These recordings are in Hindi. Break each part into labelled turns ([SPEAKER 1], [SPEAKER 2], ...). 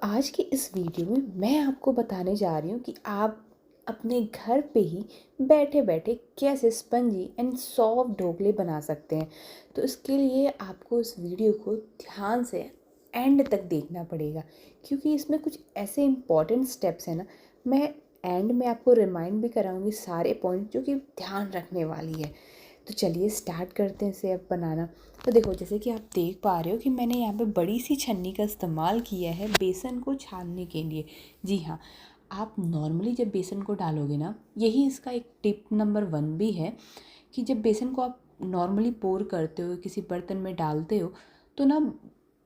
[SPEAKER 1] आज की इस वीडियो में मैं आपको बताने जा रही हूँ कि आप अपने घर पे ही बैठे बैठे कैसे स्पंजी एंड सॉफ्ट ढोकले बना सकते हैं। तो इसके लिए आपको इस वीडियो को ध्यान से एंड तक देखना पड़ेगा, क्योंकि इसमें कुछ ऐसे इम्पॉर्टेंट स्टेप्स हैं ना। मैं एंड में आपको रिमाइंड भी कराऊंगी सारे पॉइंट जो कि ध्यान रखने वाली है। तो चलिए स्टार्ट करते हैं इसे अब बनाना। तो देखो, जैसे कि आप देख पा रहे हो कि मैंने यहाँ पे बड़ी सी छन्नी का इस्तेमाल किया है बेसन को छानने के लिए। जी हाँ, आप नॉर्मली जब बेसन को डालोगे ना, यही इसका एक टिप नंबर 1 भी है कि जब बेसन को आप नॉर्मली पोर करते हो, किसी बर्तन में डालते हो, तो ना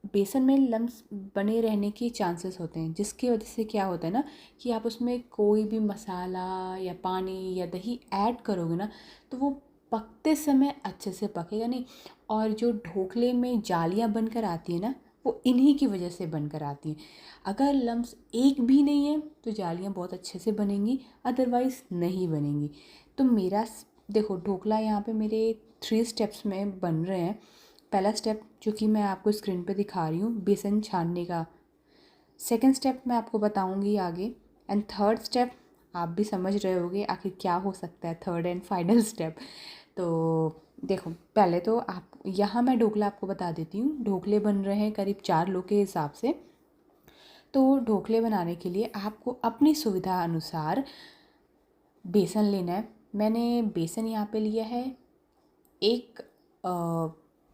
[SPEAKER 1] बेसन में लम्स बने रहने के चांसेस होते हैं, जिसकी वजह से क्या होता है ना कि आप उसमें कोई भी मसाला या पानी या दही ऐड करोगे ना, तो वो पकते समय अच्छे से पकेगा नहीं। और जो ढोकले में जालियाँ बनकर आती है ना, वो इन्हीं की वजह से बनकर आती हैं। अगर लम्स एक भी नहीं है तो जालियाँ बहुत अच्छे से बनेंगी, अदरवाइज़ नहीं बनेंगी। तो देखो, ढोकला यहाँ पे मेरे 3 स्टेप्स में बन रहे हैं। पहला स्टेप जो कि मैं आपको स्क्रीन पे दिखा रही हूँ, बेसन छानने का। सेकंड स्टेप मैं आपको बताऊँगी आगे। एंड थर्ड स्टेप आप भी समझ रहे होगे आखिर क्या हो सकता है थर्ड एंड फाइनल स्टेप। तो देखो, पहले तो आप यहाँ मैं ढोकला आपको बता देती हूँ। ढोकले बन रहे हैं करीब 4 लोग के हिसाब से। तो ढोकले बनाने के लिए आपको अपनी सुविधा अनुसार बेसन लेना है। मैंने बेसन यहाँ पे लिया है एक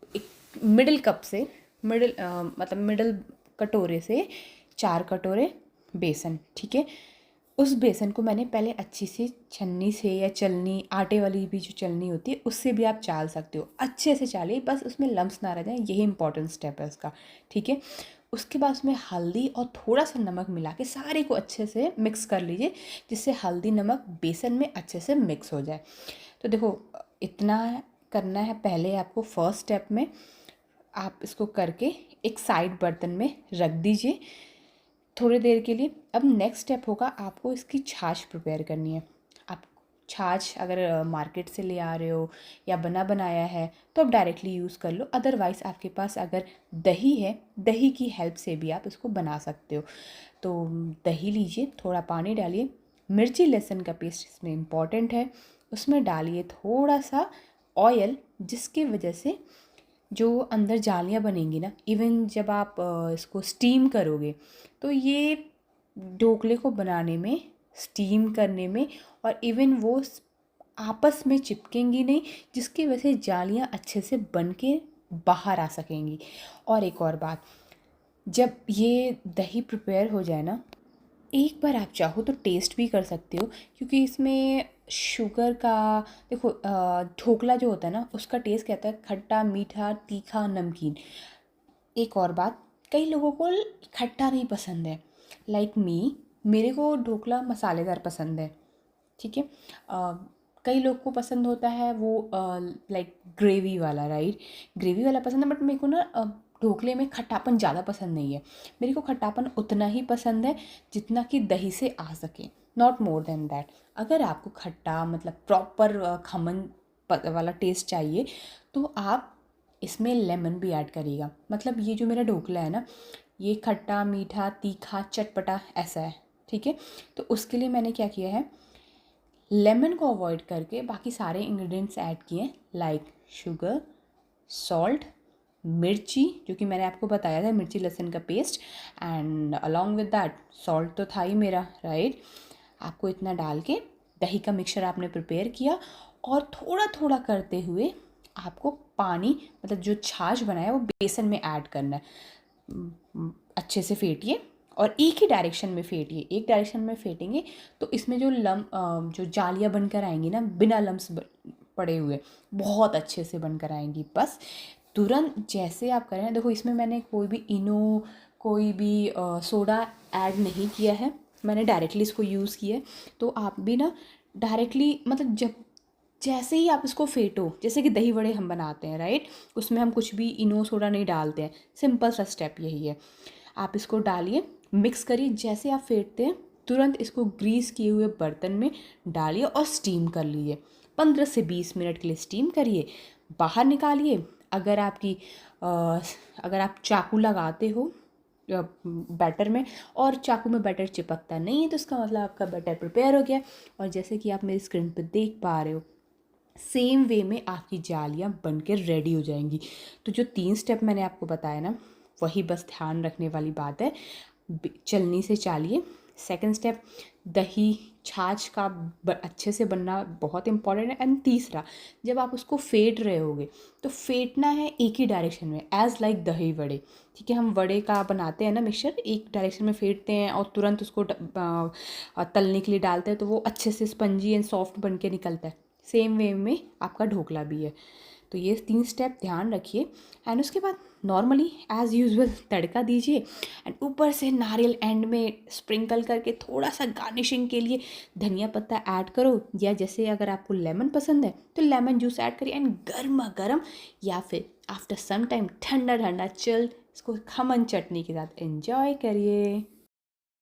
[SPEAKER 1] एक मिडिल कप से, मतलब मिडिल कटोरे से 4 कटोरे बेसन, ठीक है। उस बेसन को मैंने पहले अच्छी सी छन्नी से या चलनी, आटे वाली भी जो चलनी होती है उससे भी आप चाल सकते हो। अच्छे से चालिए, बस उसमें लम्स ना रह जाए, यही इंपॉर्टेंट स्टेप है उसका, ठीक है। उसके बाद उसमें हल्दी और थोड़ा सा नमक मिला के सारे को अच्छे से मिक्स कर लीजिए, जिससे हल्दी नमक बेसन में अच्छे से मिक्स हो जाए। तो देखो, इतना करना है पहले आपको फर्स्ट स्टेप में। आप इसको करके एक साइड बर्तन में रख दीजिए थोड़ी देर के लिए। अब नेक्स्ट स्टेप होगा, आपको इसकी छाछ प्रिपेयर करनी है। आप छाछ अगर मार्केट से ले आ रहे हो या बना बनाया है तो आप डायरेक्टली यूज़ कर लो, अदरवाइज़ आपके पास अगर दही है, दही की हेल्प से भी आप इसको बना सकते हो। तो दही लीजिए, थोड़ा पानी डालिए, मिर्ची लहसुन का पेस्ट इसमें इम्पॉर्टेंट है, उसमें डालिए थोड़ा सा ऑयल, जिसकी वजह से जो अंदर जालियाँ बनेंगी ना, इवन जब आप इसको स्टीम करोगे तो ये ढोकले को बनाने में, स्टीम करने में, और इवन वो आपस में चिपकेंगी नहीं, जिसकी वजह से जालियाँ अच्छे से बन के बाहर आ सकेंगी। और एक और बात, जब ये दही प्रिपेयर हो जाए ना, एक बार आप चाहो तो टेस्ट भी कर सकते हो, क्योंकि इसमें शुगर का, देखो ढोकला जो होता है ना उसका टेस्ट कहता है खट्टा मीठा तीखा नमकीन। एक और बात, कई लोगों को खट्टा नहीं पसंद है, लाइक मेरे को ढोकला मसालेदार पसंद है, ठीक है। कई लोग को पसंद होता है वो लाइक ग्रेवी वाला, राइट, ग्रेवी वाला पसंद है। बट मेरे को ना ढोकले में खट्टापन ज़्यादा पसंद नहीं है। मेरे को खट्टापन उतना ही पसंद है जितना कि दही से आ सके, नॉट मोर देन दैट। अगर आपको खट्टा मतलब प्रॉपर खमन वाला टेस्ट चाहिए तो आप इसमें लेमन भी ऐड करिएगा। मतलब ये जो मेरा ढोकला है ना, ये खट्टा मीठा तीखा चटपटा ऐसा है, ठीक है। तो उसके लिए मैंने क्या किया है, लेमन को अवॉइड करके बाकी सारे इंग्रेडिएंट्स ऐड किए, लाइक शुगर, सॉल्ट, मिर्ची जो कि मैंने आपको बताया था, मिर्ची लहसुन का paste, and along with that salt तो था ही मेरा, राइट। आपको इतना डाल के दही का मिक्सचर आपने प्रिपेयर किया, और थोड़ा थोड़ा करते हुए आपको पानी, मतलब जो छाछ बनाया वो बेसन में ऐड करना है। अच्छे से फेंटिए और एक ही डायरेक्शन में फेंटिए। एक डायरेक्शन में फेंटेंगे तो इसमें जो जालियाँ बनकर आएंगी ना, बिना लम्स पड़े हुए, बहुत अच्छे से बनकर आएंगी। बस तुरंत जैसे आप करें ना, देखो इसमें मैंने कोई भी इनो, कोई भी सोडा ऐड नहीं किया है, मैंने डायरेक्टली इसको यूज़ किया है। तो आप भी ना डायरेक्टली, मतलब जब जैसे ही आप इसको फेंटो, जैसे कि दही वड़े हम बनाते हैं, राइट, उसमें हम कुछ भी इनो सोडा नहीं डालते हैं, सिंपल सा स्टेप यही है। आप इसको डालिए, मिक्स करिए, जैसे आप फेंटते हैं तुरंत इसको ग्रीस किए हुए बर्तन में डालिए और स्टीम कर लीजिए। 15 से 20 मिनट के लिए स्टीम करिए, बाहर निकालिए। अगर आप चाकू लगाते हो बैटर में, और चाकू में बैटर चिपकता नहीं है, तो इसका मतलब आपका बैटर प्रिपेयर हो गया। और जैसे कि आप मेरी स्क्रीन पर देख पा रहे हो, सेम वे में आपकी जालियाँ बन के रेडी हो जाएंगी। तो जो 3 स्टेप मैंने आपको बताया ना, वही बस ध्यान रखने वाली बात है, चलनी से चालिए। सेकंड स्टेप, दही छाछ का अच्छे से बनना बहुत इंपॉर्टेंट है। एंड तीसरा, जब आप उसको फेंट रहे होगे तो फेंटना है एक ही डायरेक्शन में, एज लाइक दही वड़े। ठीक है, हम वड़े का बनाते हैं ना मिक्सचर, एक डायरेक्शन में फेंटते हैं और तुरंत उसको तलने के लिए डालते हैं, तो वो अच्छे से स्पंजी एंड सॉफ्ट बन के निकलता है। सेम वे में आपका ढोकला भी है। तो ये 3 स्टेप ध्यान रखिए। एंड उसके बाद नॉर्मली एज़ यूजुअल तड़का दीजिए, एंड ऊपर से नारियल एंड में स्प्रिंकल करके थोड़ा सा गार्निशिंग के लिए धनिया पत्ता ऐड करो, या जैसे अगर आपको लेमन पसंद है तो लेमन जूस ऐड करिए। एंड गर्मा गर्म या फिर आफ्टर सम टाइम ठंडा ठंडा चिल्ड इसको खमन चटनी के साथ एंजॉय करिए।